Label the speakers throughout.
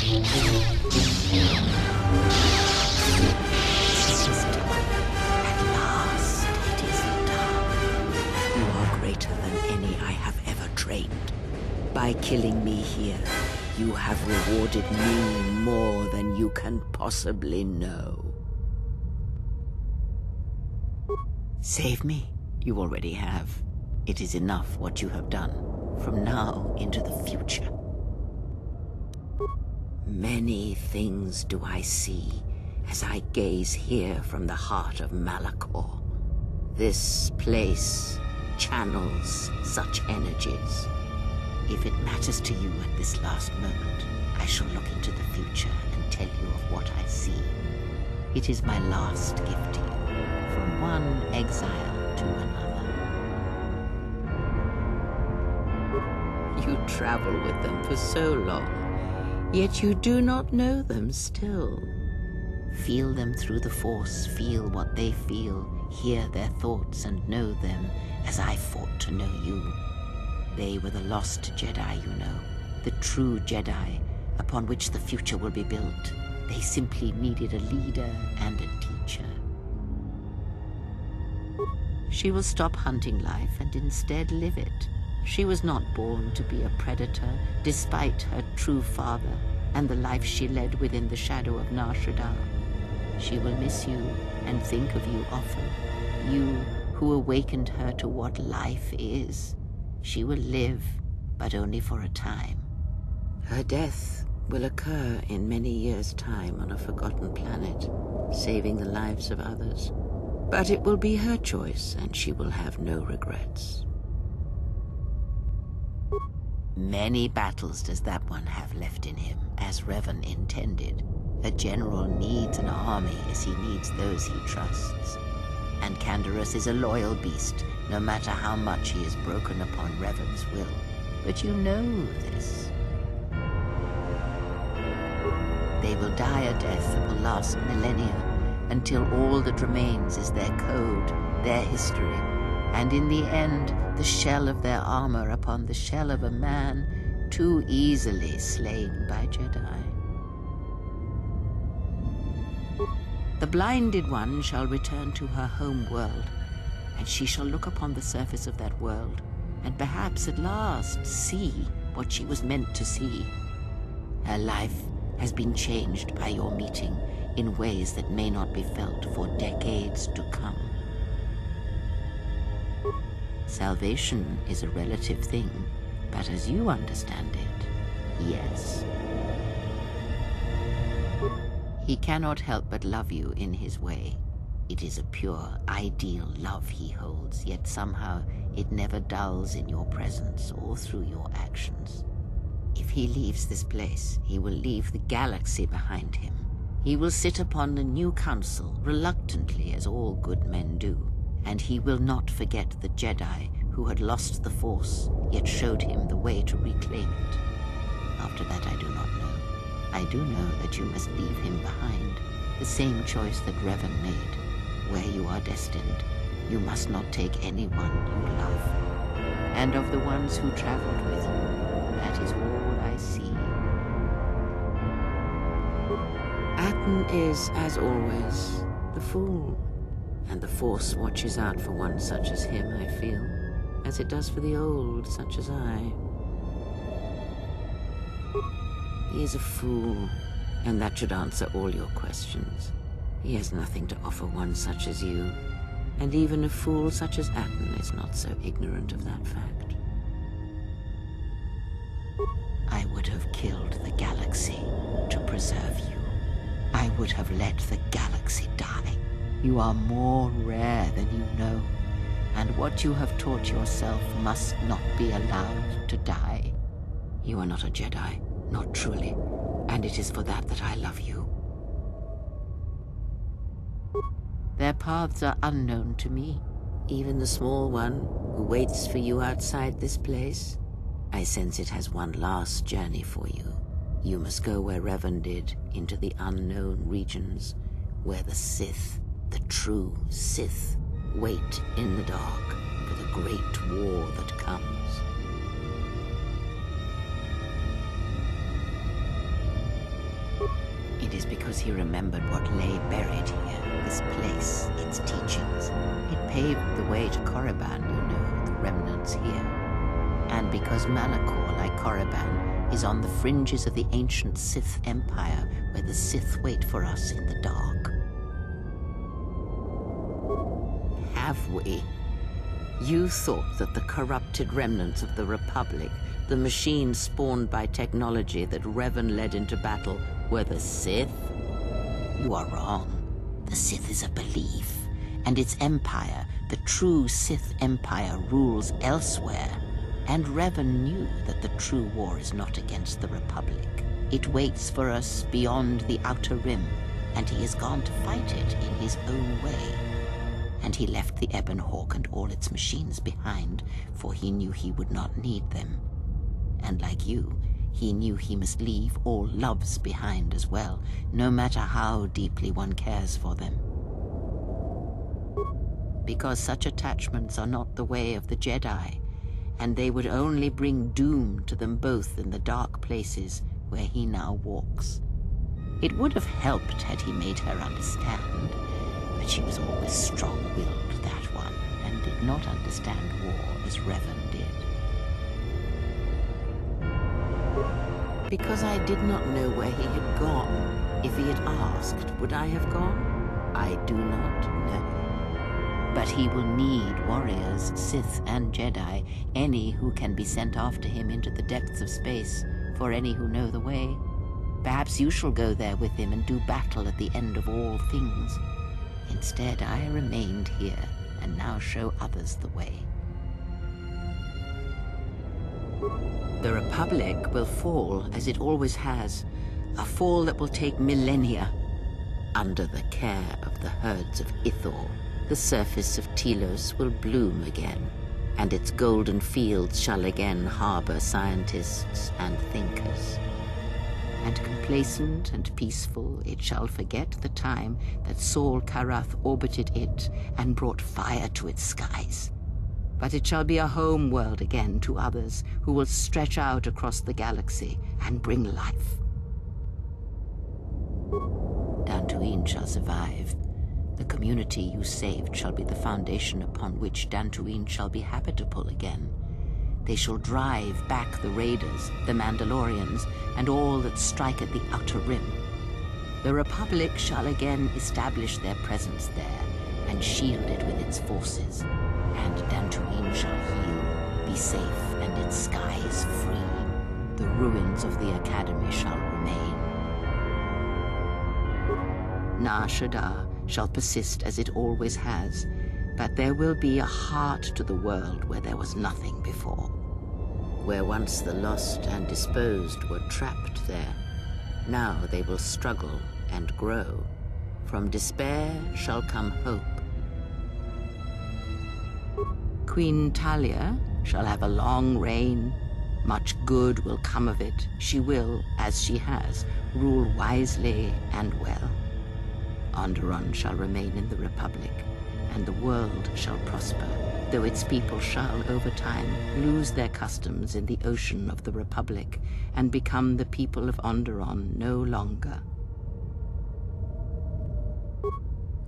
Speaker 1: At last, it is done. You are greater than any I have ever trained. By killing me here, you have rewarded me more than you can possibly know. Save me? You already have. It is enough what you have done, from now into the future. Many things do I see as I gaze here from the heart of Malachor. This place channels such energies. If it matters to you at this last moment, I shall look into the future and tell you of what I see. It is my last gift to you, from one exile to another. You travel with them for so long, yet you do not know them still. Feel them through the Force, feel what they feel, hear their thoughts and know them as I fought to know you. They were the lost Jedi, you know, the true Jedi upon which the future will be built. They simply needed a leader and a teacher. She will stop hunting life and instead live it. She was not born to be a predator, despite her true father and the life she led within the shadow of Nar Shaddaa. She will miss you and think of you often, you who awakened her to what life is. She will live, but only for a time. Her death will occur in many years' time on a forgotten planet, saving the lives of others. But it will be her choice, and she will have no regrets. Many battles does that one have left in him, as Revan intended. A general needs an army as he needs those he trusts. And Canderous is a loyal beast, no matter how much he is broken upon Revan's will. But you know this. They will die a death that will last millennia, until all that remains is their code, their history, and in the end, the shell of their armor upon the shell of a man too easily slain by Jedi. The blinded one shall return to her home world, and she shall look upon the surface of that world, and perhaps at last see what she was meant to see. Her life has been changed by your meeting in ways that may not be felt for decades to come. Salvation is a relative thing, but as you understand it, yes. He cannot help but love you in his way. It is a pure, ideal love he holds, yet somehow it never dulls in your presence or through your actions. If he leaves this place, he will leave the galaxy behind him. He will sit upon the new council, reluctantly as all good men do, and he will not forget the Jedi who had lost the Force, yet showed him the way to reclaim it. After that I do not know. I do know that you must leave him behind, the same choice that Revan made. Where you are destined, you must not take anyone you love. And of the ones who traveled with you, that is all I see. Atten is, as always, the fool. And the Force watches out for one such as him, I feel, as it does for the old, such as I. He is a fool, and that should answer all your questions. He has nothing to offer one such as you, and even a fool such as Atten is not so ignorant of that fact. I would have killed the galaxy to preserve you. I would have let the galaxy die. You are more rare than you know, and what you have taught yourself must not be allowed to die. You are not a Jedi, not truly, and it is for that that I love you. Their paths are unknown to me, even the small one who waits for you outside this place. I sense it has one last journey for you. You must go where Revan did, into the unknown regions, where the Sith, the true Sith, wait in the dark for the great war that comes. is because he remembered what lay buried here, this place, its teachings. It paved the way to Korriban, you know, the remnants here. And because Malachor, like Korriban, is on the fringes of the ancient Sith Empire, where the Sith wait for us in the dark. Have we? You thought that the corrupted remnants of the Republic, the machines spawned by technology that Revan led into battle, were the Sith? You are wrong. The Sith is a belief, and its empire, the true Sith Empire, rules elsewhere. And Revan knew that the true war is not against the Republic. It waits for us beyond the Outer Rim, and he has gone to fight it in his own way. And he left the Ebon Hawk and all its machines behind, for he knew he would not need them. And like you, he knew he must leave all loves behind as well, no matter how deeply one cares for them. Because such attachments are not the way of the Jedi, and they would only bring doom to them both in the dark places where he now walks. It would have helped had he made her understand, but she was always strong-willed, that one, and did not understand war as Revan did. Because I did not know where he had gone. If he had asked, would I have gone? I do not know. But he will need warriors, Sith and Jedi, any who can be sent after him into the depths of space, for any who know the way. Perhaps you shall go there with him and do battle at the end of all things. Instead, I remained here, and now show others the way. The Republic will fall, as it always has, a fall that will take millennia. Under the care of the herds of Ithor, the surface of Telos will bloom again, and its golden fields shall again harbor scientists and thinkers. And complacent and peaceful, it shall forget the time that Saul Karath orbited it and brought fire to its skies. But it shall be a home world again to others who will stretch out across the galaxy and bring life. Dantooine shall survive. The community you saved shall be the foundation upon which Dantooine shall be habitable again. They shall drive back the Raiders, the Mandalorians, and all that strike at the Outer Rim. The Republic shall again establish their presence there and shield it with its forces. And Dantooine shall heal, be safe, and its skies free. The ruins of the Academy shall remain. Nar Shaddaa shall persist as it always has, but there will be a heart to the world where there was nothing before. Where once the lost and disposed were trapped there, now they will struggle and grow. From despair shall come hope. Queen Talia shall have a long reign. Much good will come of it. She will, as she has, rule wisely and well. Onderon shall remain in the Republic, and the world shall prosper, though its people shall, over time, lose their customs in the ocean of the Republic and become the people of Onderon no longer.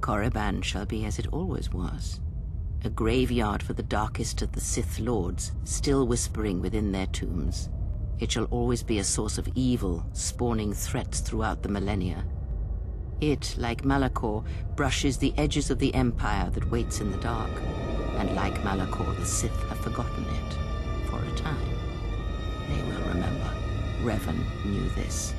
Speaker 1: Korriban shall be as it always was, a graveyard for the darkest of the Sith Lords, still whispering within their tombs. It shall always be a source of evil, spawning threats throughout the millennia. It, like Malachor, brushes the edges of the Empire that waits in the dark, and like Malachor, the Sith have forgotten it, for a time. They will remember. Revan knew this.